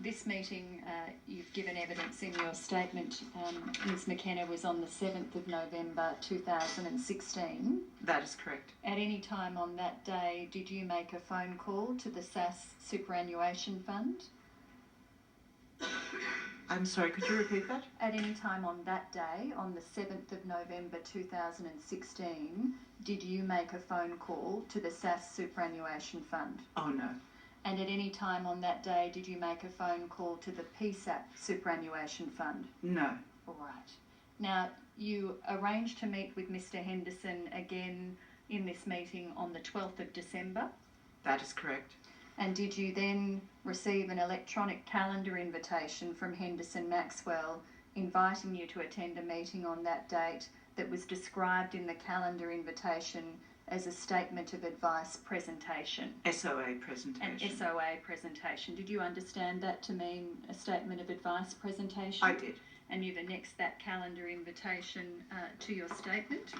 This meeting, you've given evidence in your statement, Ms McKenna, was on the 7th of November 2016. That is correct. At any time on that day, did you make a phone call to the SAS Superannuation Fund? I'm sorry, could you repeat that? At any time on that day, on the 7th of November 2016, did you make a phone call to the SAS Superannuation Fund? Oh, no. And at any time on that day, did you make a phone call to the PSAP Superannuation Fund? No. All right. Now, you arranged to meet with Mr Henderson again in this meeting on the 12th of December? That is correct. And did you then receive an electronic calendar invitation from Henderson Maxwell inviting you to attend a meeting on that date that was described in the calendar invitation as a statement of advice presentation? SOA presentation. An SOA presentation. Did you understand that to mean a statement of advice presentation? I did. And you've annexed that calendar invitation to your statement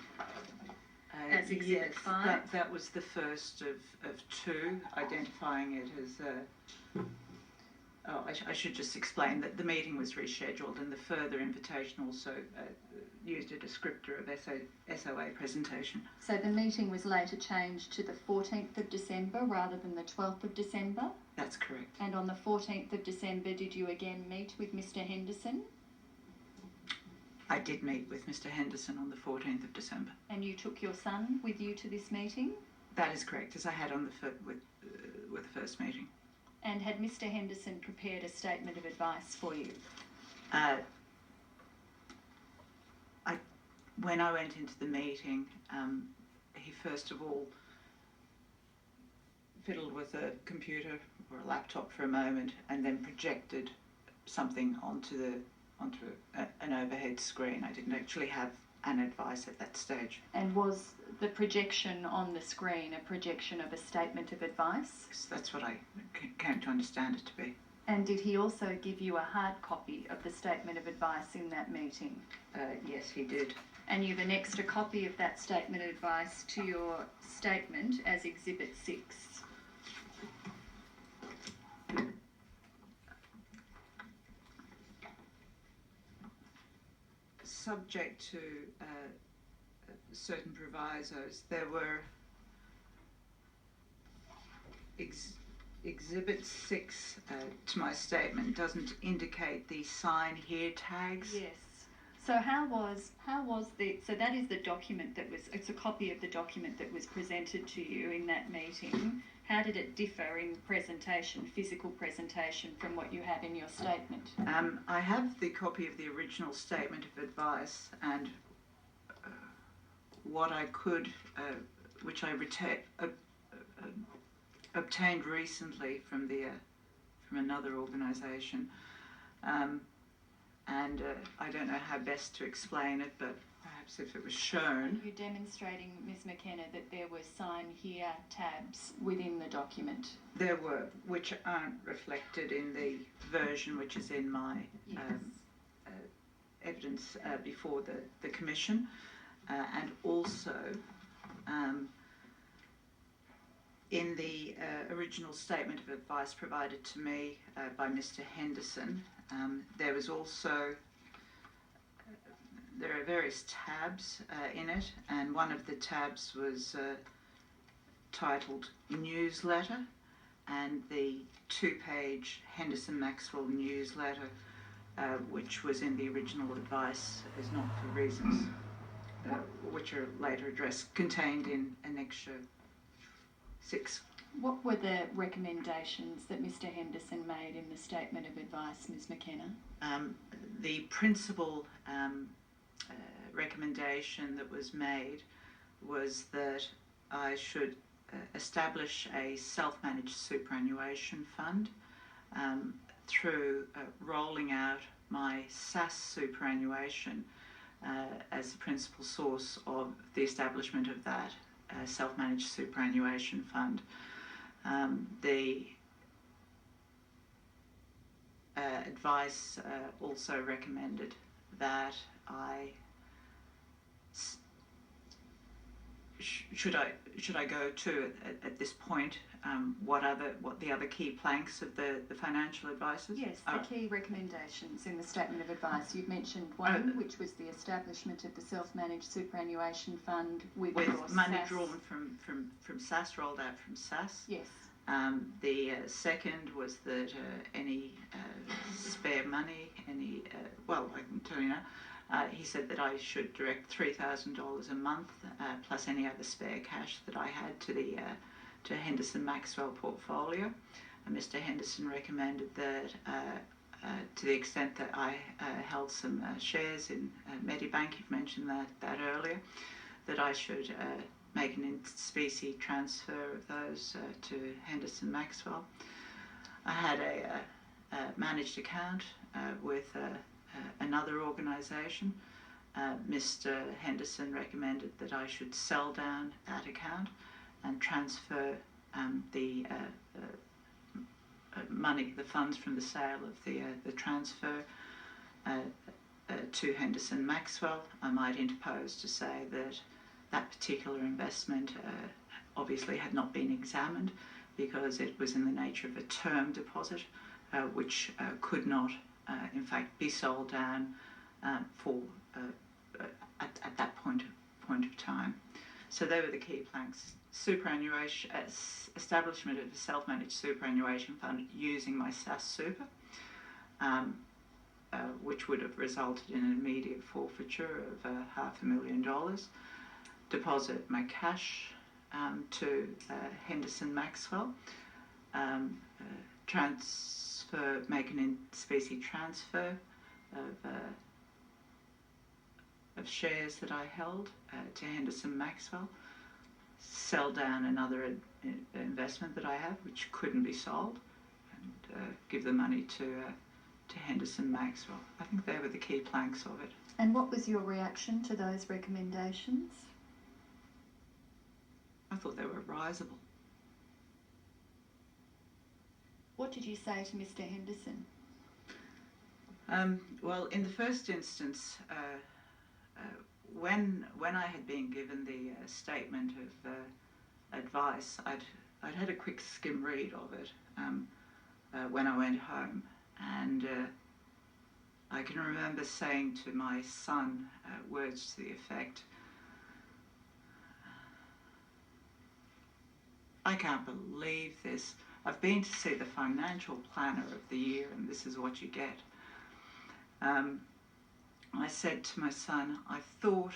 as Exhibit 5? That was the first of two, identifying it as I should just explain that the meeting was rescheduled and the further invitation also used a descriptor of SOA presentation. So the meeting was later changed to the 14th of December rather than the 12th of December? That's correct. And on the 14th of December, did you again meet with Mr Henderson? I did meet with Mr Henderson on the 14th of December. And you took your son with you to this meeting? That is correct, as I had on with the first meeting. And had Mr Henderson prepared a statement of advice for you? When I went into the meeting, he first of all fiddled with a computer or a laptop for a moment and then projected something onto an overhead screen. I didn't actually have an advice at that stage. And was the projection on the screen a projection of a statement of advice? Yes, that's what I came to understand it to be. And did he also give you a hard copy of the statement of advice in that meeting? Yes, he did. And you've annexed a copy of that statement of advice to your statement as Exhibit 6. Subject to certain provisos, there were Exhibit 6 to my statement doesn't indicate the sign here tags. Yes. So how was so that is the document that was, it's a copy of the document that was presented to you in that meeting. How did it differ in presentation, physical presentation, from what you have in your statement? I have the copy of the original statement of advice, and what I could, which I obtained recently from another organisation, and I don't know how best to explain it, but perhaps if it was shown. You're demonstrating, Ms McKenna, that there were sign here tabs within the document. There were, which aren't reflected in the version which is in my evidence before the Commission, and also in the original statement of advice provided to me by Mr Henderson, there was also, there are various tabs in it, and one of the tabs was titled Newsletter, and the 2-page Henderson Maxwell newsletter, which was in the original advice, is not for reasons which are later addressed, contained in Annexure 6. What were the recommendations that Mr Henderson made in the statement of advice, Ms McKenna? The principal recommendation that was made was that I should establish a self-managed superannuation fund through rolling out my SAS superannuation as the principal source of the establishment of that self-managed superannuation fund. The advice also recommended that I should I go to at this point what the other key planks of the financial advice is? Yes, the key recommendations in the statement of advice. You've mentioned one, which was the establishment of the self-managed superannuation fund with money SAS. drawn from SAS, rolled out from SAS. Yes. The second was that any spare money, well, I can tell you now, he said that I should direct $3,000 a month plus any other spare cash that I had to Henderson Maxwell portfolio. And Mr. Henderson recommended that to the extent that I held some shares in Medibank, you've mentioned that earlier, that I should make an in-specie transfer of those to Henderson Maxwell. I had a managed account with another organisation. Mr. Henderson recommended that I should sell down that account and transfer the money, the funds from the sale of the transfer to Henderson Maxwell. I might interpose to say that particular investment obviously had not been examined because it was in the nature of a term deposit, which could not, in fact, be sold down at that point of time. So they were the key planks: superannuation, establishment of a self-managed superannuation fund using my SAS super, which would have resulted in an immediate forfeiture of $500,000. Deposit my cash to Henderson Maxwell, make an in-specie transfer of shares that I held to Henderson Maxwell, sell down another investment that I have which couldn't be sold, and give the money to Henderson Maxwell. I think they were the key planks of it. And what was your reaction to those recommendations? I thought they were risible. What did you say to Mr. Henderson? Well, in the first instance, when I had been given the statement of advice, I'd had a quick skim read of it when I went home, and I can remember saying to my son words to the effect, "I can't believe this. I've been to see the financial planner of the year and this is what you get." I said to my son, I thought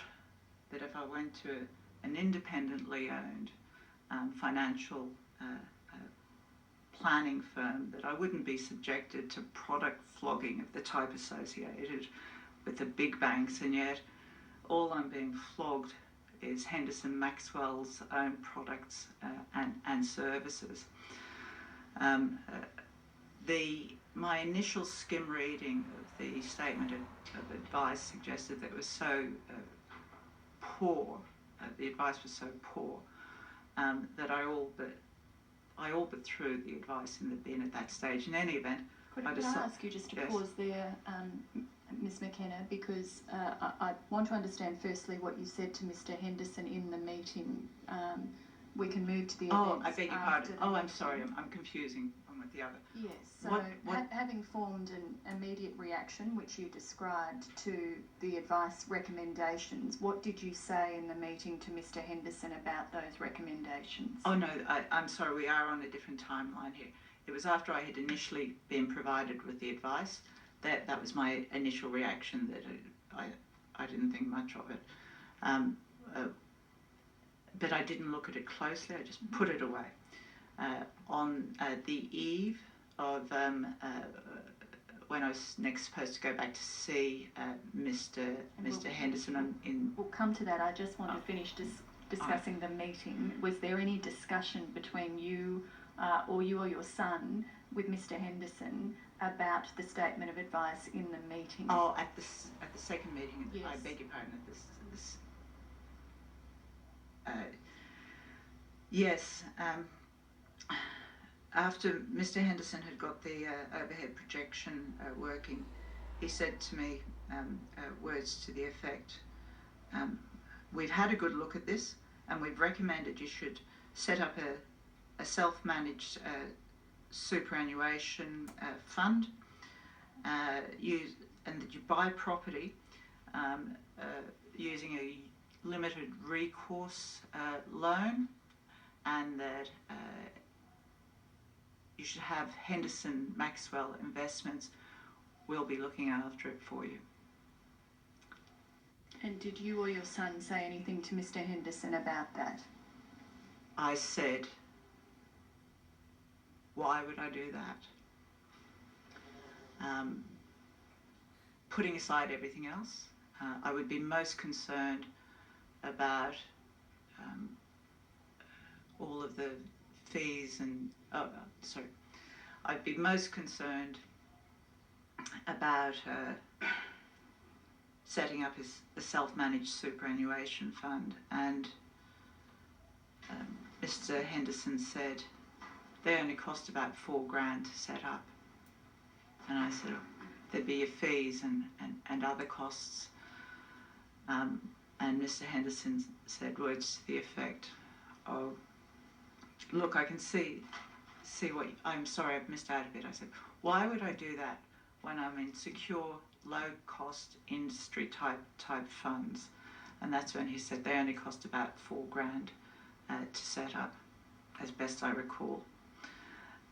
that if I went to an independently owned financial planning firm, that I wouldn't be subjected to product flogging of the type associated with the big banks, and yet all I'm being flogged is Henderson Maxwell's own products and services. My initial skim reading of the statement of advice suggested that it was so poor, the advice was so poor, that I all but threw the advice in the bin at that stage. In any event, could I ask you just to pause there, Ms. McKenna, because I want to understand firstly what you said to Mr. Henderson in the meeting. We can move to the events. Oh, I beg your pardon. Oh, I'm sorry, I'm confusing one with the other. Yes, so having formed an immediate reaction, which you described, to the advice recommendations, what did you say in the meeting to Mr. Henderson about those recommendations? Oh no, I'm sorry, we are on a different timeline here. It was after I had initially been provided with the advice that was my initial reaction, that I didn't think much of it. But I didn't look at it closely, I just put it away. On the eve of when I was next supposed to go back to see Mr. Henderson We'll come to that. I just want to finish discussing the meeting. Was there any discussion between you or your son with Mr. Henderson about the statement of advice in the meeting? Oh, at the second meeting, yes. I beg your pardon, at this yes. After Mr. Henderson had got the overhead projection working, he said to me words to the effect, "We've had a good look at this. and we've recommended you should set up a self-managed superannuation fund, and that you buy property using a limited recourse loan, and that you should have Henderson Maxwell Investments will be looking after it for you. And did you or your son say anything to Mr. Henderson about that? I said, why would I do that? Putting aside everything else, I would be most concerned about all of the fees and, I'd be most concerned about setting up a self-managed superannuation fund, and Mr. Henderson said they only cost about $4,000 to set up, and I said there'd be your fees and other costs, and Mr. Henderson said words to the effect of, look, I can see what I'm sorry, I've missed out a bit. I said, why would I do that when I'm in secure, low-cost industry type funds? And that's when he said they only cost about $4,000 to set up, as best I recall.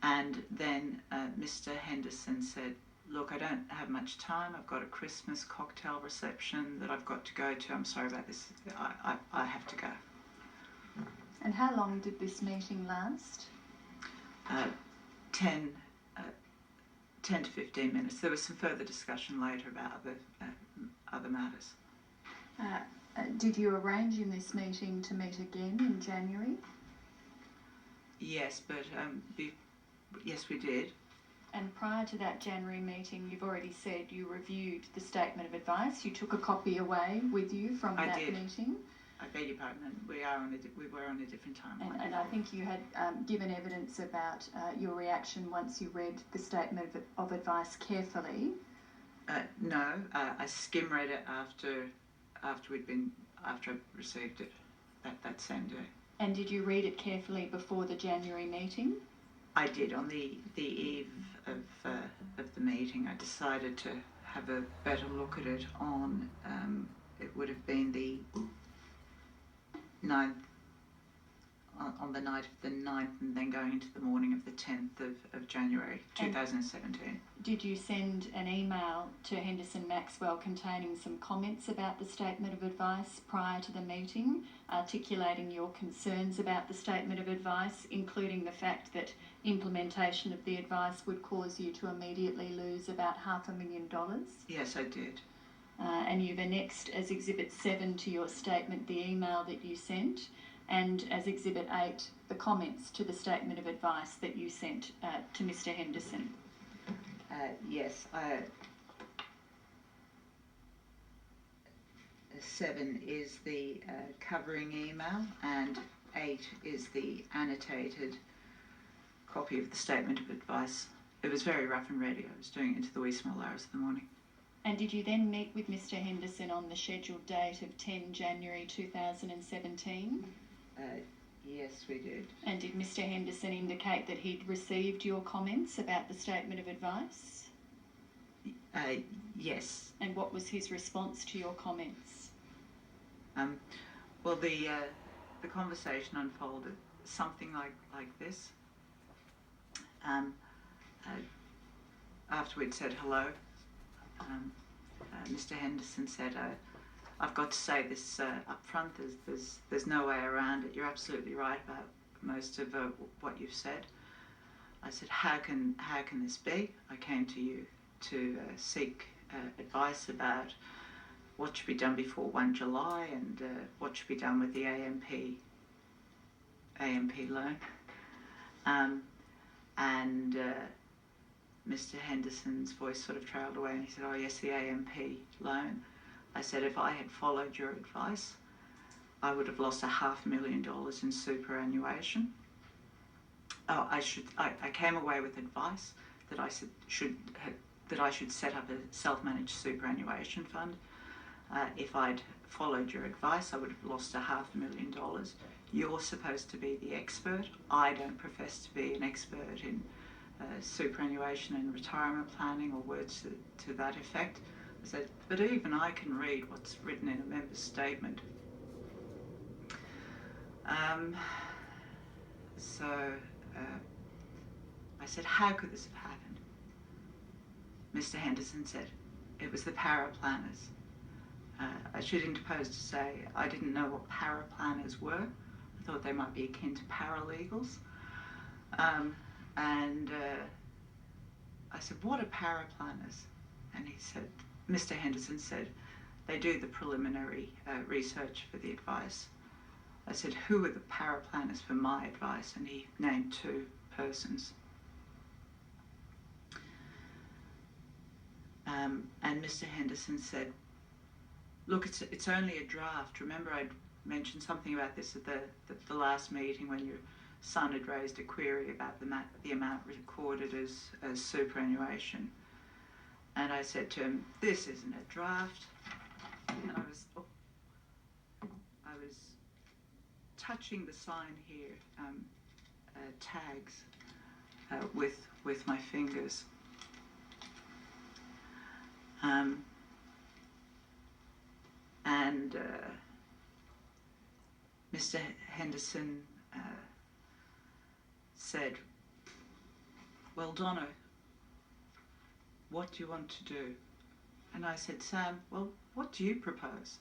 And then Mr. Henderson said, look, I don't have much time. I've got a Christmas cocktail reception that I've got to go to. I'm sorry about this. I have to go. And how long did this meeting last? 10 to 15 minutes. There was some further discussion later about other matters. Did you arrange in this meeting to meet again in January? Yes, but yes, we did. And prior to that January meeting, you've already said you reviewed the statement of advice. You took a copy away with you from that meeting. I beg your pardon. We were on a different timeline. And I think you had given evidence about your reaction once you read the statement of advice carefully. No, I skim read it after I received it that same day. And did you read it carefully before the January meeting? I did. On the eve of the meeting, I decided to have a better look at it on. It would have been the 9th, on the night of the 9th, and then going into the morning of the 10th of January 2017. Did you send an email to Henderson Maxwell containing some comments about the statement of advice prior to the meeting, articulating your concerns about the statement of advice, including the fact that implementation of the advice would cause you to immediately lose about $500,000? Yes, I did. And you've annexed as Exhibit 7 to your statement the email that you sent, and as Exhibit 8 the comments to the statement of advice that you sent to Mr. Henderson. Yes, 7 is the covering email, and 8 is the annotated copy of the statement of advice. It was very rough and ready. I was doing it into the wee small hours of the morning. And did you then meet with Mr. Henderson on the scheduled date of 10 January 2017? Yes, we did. And did Mr. Henderson indicate that he'd received your comments about the statement of advice? Yes. And what was his response to your comments? Well, the conversation unfolded something like this. After we'd said hello, Mr. Henderson said, I've got to say this up front, there's no way around it. You're absolutely right about most of what you've said. I said, how can this be? I came to you to seek advice about what should be done before 1 July and what should be done with the AMP loan. And Mr. Henderson's voice sort of trailed away, and he said, oh yes, the AMP loan. I said, if I had followed your advice, I would have lost $500,000 in superannuation. I came away with advice that I should set up a self-managed superannuation fund if I'd followed your advice, I would have lost $500,000. You're supposed to be the expert. I don't profess to be an expert in superannuation and retirement planning or words to that effect. I said, but even I can read what's written in a member's statement. I said, how could this have happened? Mr. Henderson said, it was the paraplanners. I should interpose to say I didn't know what paraplanners were. I thought they might be akin to paralegals. I said, what are paraplanners? And he said, Mr. Henderson said, they do the preliminary research for the advice. I said, who are the paraplanners for my advice? And he named 2 persons. And Mr. Henderson said, look, it's only a draft. Remember I'd mentioned something about this at the last meeting when your son had raised a query about the amount recorded as superannuation. And I said to him, this isn't a draft. And I was touching the sign here, tags, with my fingers. Mr. Henderson said, well, Donna, what do you want to do? And I said, Sam, well, what do you propose?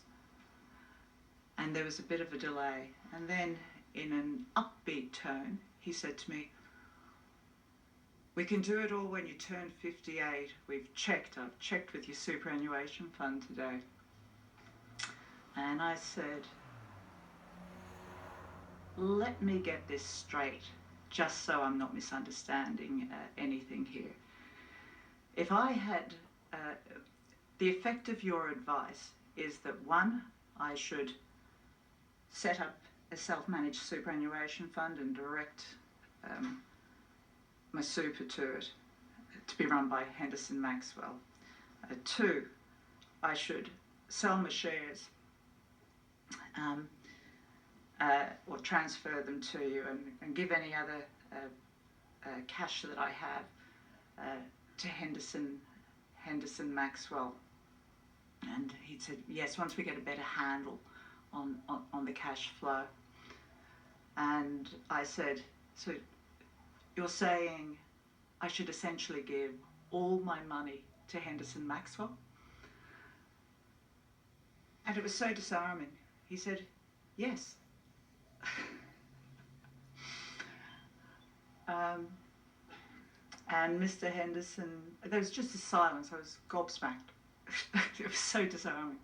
And there was a bit of a delay. And then in an upbeat tone, he said to me, we can do it all when you turn 58. I've checked with your superannuation fund today. And I said, let me get this straight, just so I'm not misunderstanding anything here. If I had, the effect of your advice is that 1, I should set up a self-managed superannuation fund and direct my super to it, to be run by Henderson Maxwell. 2, I should sell my shares or transfer them to you and give any other cash that I have to Henderson Maxwell. And he said, yes, once we get a better handle on the cash flow. And I said, so you're saying I should essentially give all my money to Henderson Maxwell? And it was so disarming. He said, yes. And Mr. Henderson, there was just a silence. I was gobsmacked. It was so disarming.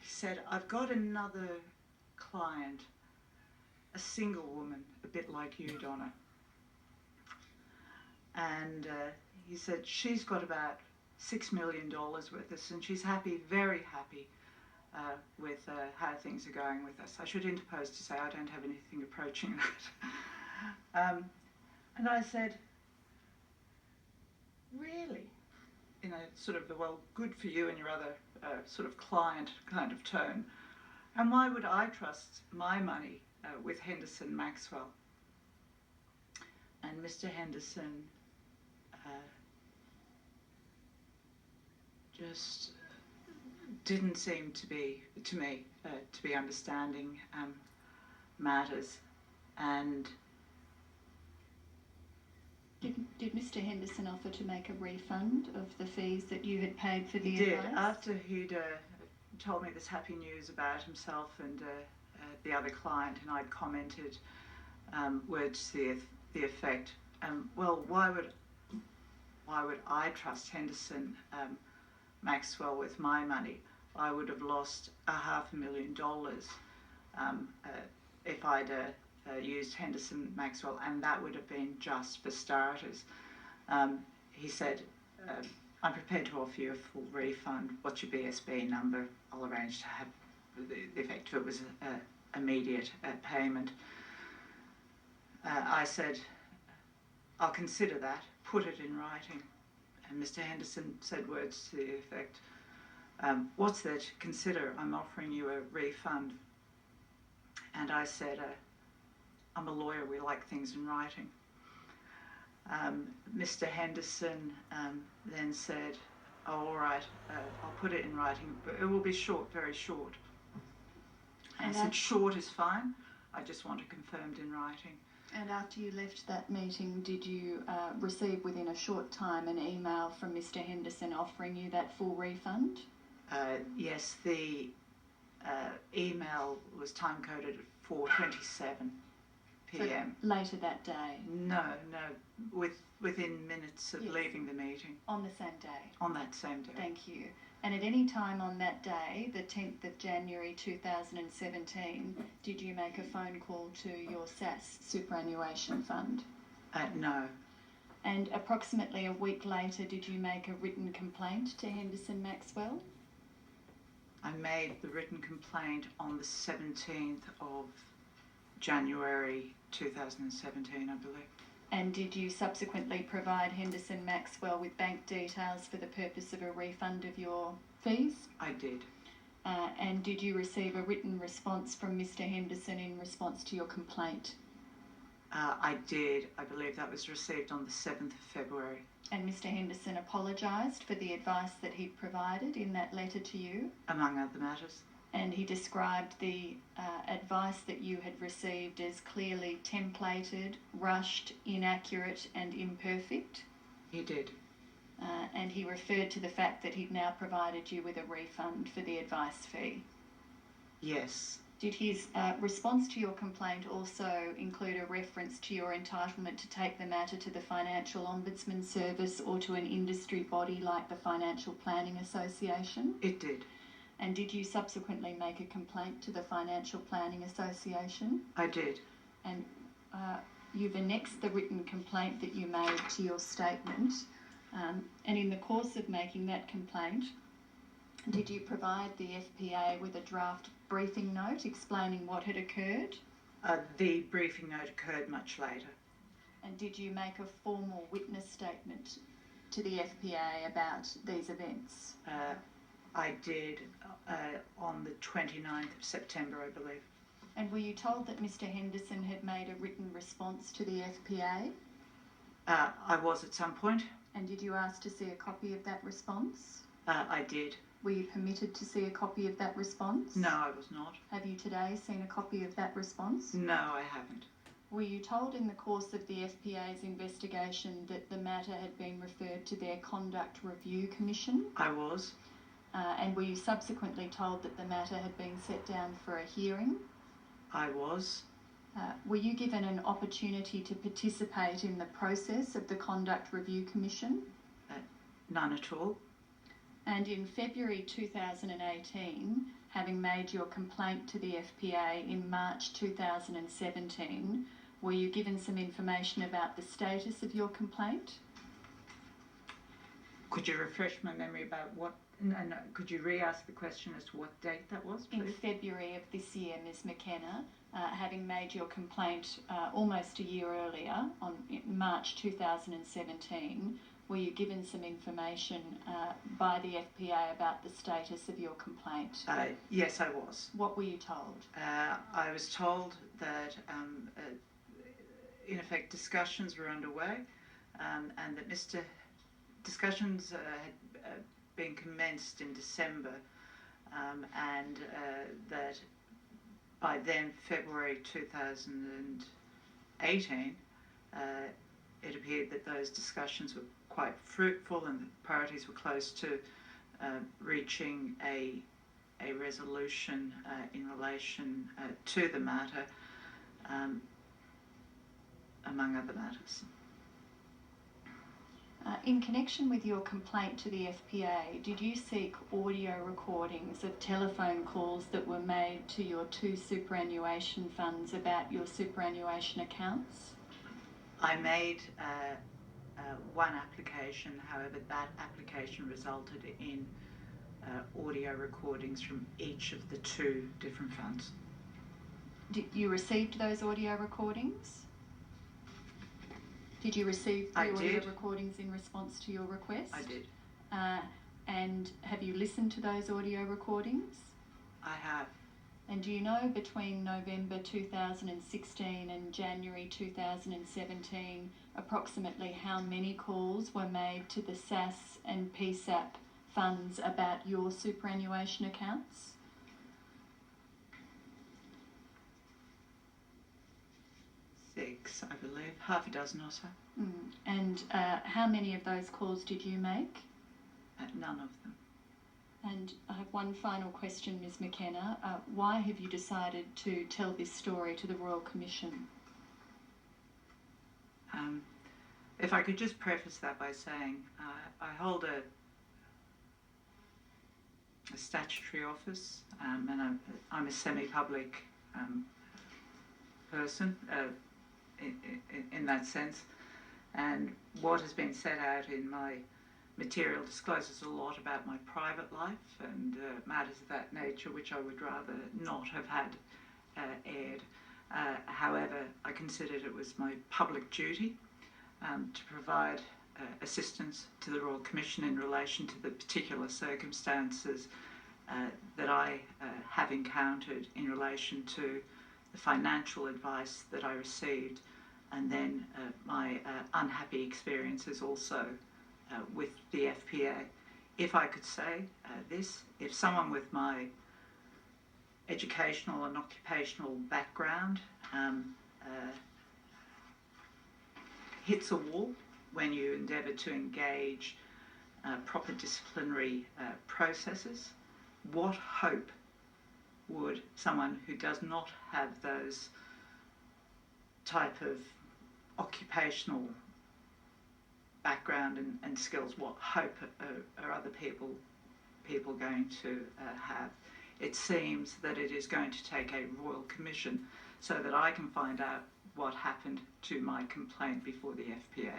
He said, I've got another client, a single woman, a bit like you, Donna. And he said, she's got about $6 million with us, and she's happy, very happy with how things are going with us. I should interpose to say I don't have anything approaching that. And I said, really? In a sort of, well, good for you and your other sort of client kind of tone. And why would I trust my money with Henderson Maxwell? And Mr. Henderson just didn't seem to be, to me, to be understanding matters. And Did Mr. Henderson offer to make a refund of the fees that you had paid for the he did. advice? After he'd told me this happy news about himself and the other client, and I'd commented words to the effect, well, why would I trust Henderson Maxwell with my money? I would have lost $500,000 if I'd used Henderson Maxwell, and that would have been just for starters. He said, I'm prepared to offer you a full refund. What's your BSB number? I'll arrange to have the effect of it was immediate payment. I said, I'll consider that, put it in writing. And Mr. Henderson said words to the effect, what's there to consider? I'm offering you a refund. And I said, I'm a lawyer, we like things in writing. Mr. Henderson then said, oh, all right, I'll put it in writing, but it will be short, very short. And I said, short is fine, I just want it confirmed in writing. And after you left that meeting, did you receive within a short time an email from Mr. Henderson offering you that full refund? Yes, the email was time-coded at 4:27 p.m. So later that day? No, within minutes of leaving the meeting. On the same day? On that same day. Thank you. And at any time on that day, the 10th of January 2017, did you make a phone call to your SAS superannuation fund? No. And approximately a week later, did you make a written complaint to Henderson Maxwell? I made the written complaint on the 17th of January 2017, I believe. And did you subsequently provide Henderson Maxwell with bank details for the purpose of a refund of your fees? I did. And did you receive a written response from Mr. Henderson in response to your complaint? I did. I believe that was received on the 7th of February. And Mr. Henderson apologised for the advice that he provided in that letter to you? Among other matters. And he described the advice that you had received as clearly templated, rushed, inaccurate and imperfect? He did. And he referred to the fact that he'd now provided you with a refund for the advice fee? Yes. Did his response to your complaint also include a reference to your entitlement to take the matter to the Financial Ombudsman Service or to an industry body like the Financial Planning Association? It did. And did you subsequently make a complaint to the Financial Planning Association? I did. And you've annexed the written complaint that you made to your statement. And in the course of making that complaint, did you provide the FPA with a draft briefing note explaining what had occurred? The briefing note occurred much later. And did you make a formal witness statement to the FPA about these events? I did on the 29th of September, I believe. And were you told that Mr. Henderson had made a written response to the FPA? I was at some point. And did you ask to see a copy of that response? I did. Were you permitted to see a copy of that response? No, I was not. Have you today seen a copy of that response? No, I haven't. Were you told in the course of the FPA's investigation that the matter had been referred to their Conduct Review Commission? I was. And were you subsequently told that the matter had been set down for a hearing? I was. Were you given an opportunity to participate in the process of the Conduct Review Commission? None at all. And in February 2018, having made your complaint to the FPA in March 2017, were you given some information about the status of your complaint? Could you refresh my memory about what... No, could you re-ask the question as to what date that was, please? In February of this year, Ms McKenna, having made your complaint almost a year earlier, in March 2017, were you given some information by the FPA about the status of your complaint? Yes, I was. What were you told? I was told that, in effect, discussions were underway and that discussions had been commenced in December and that by then, February 2018, it appeared that those discussions were quite fruitful and the parties were close to reaching a resolution in relation to the matter, among other matters. In connection with your complaint to the FPA, did you seek audio recordings of telephone calls that were made to your two superannuation funds about your superannuation accounts? I made one application, however that application resulted in audio recordings from each of the two different funds. You received those audio recordings? Did you receive the I audio did. recordings in response to your request? I did. And have you listened to those audio recordings? I have. And do you know between November 2016 and January 2017 approximately how many calls were made to the SAS and PSAP funds about your superannuation accounts? 6, I believe, half a dozen or so. And how many of those calls did you make? None of them. And I have one final question, Ms. McKenna. Why have you decided to tell this story to the Royal Commission? If I could just preface that by saying I hold a statutory office, and I'm a semi-public person in that sense, and what has been set out in my material discloses a lot about my private life and matters of that nature which I would rather not have had aired. However, I considered it was my public duty to provide assistance to the Royal Commission in relation to the particular circumstances that I have encountered in relation to the financial advice that I received, and then my unhappy experiences also with the FPA. If I could say this, if someone with my educational and occupational background hits a wall when you endeavour to engage proper disciplinary processes, what hope would someone who does not have those type of occupational background and skills, what hope are other people going to have? It seems that it is going to take a Royal Commission so that I can find out what happened to my complaint before the FPA.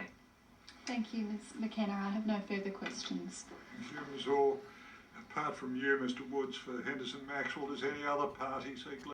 Thank you, Ms. McKenna. I have no further questions. Thank you, Ms. Orr. Apart from you, Mr. Woods, for Henderson Maxwell, does any other party seek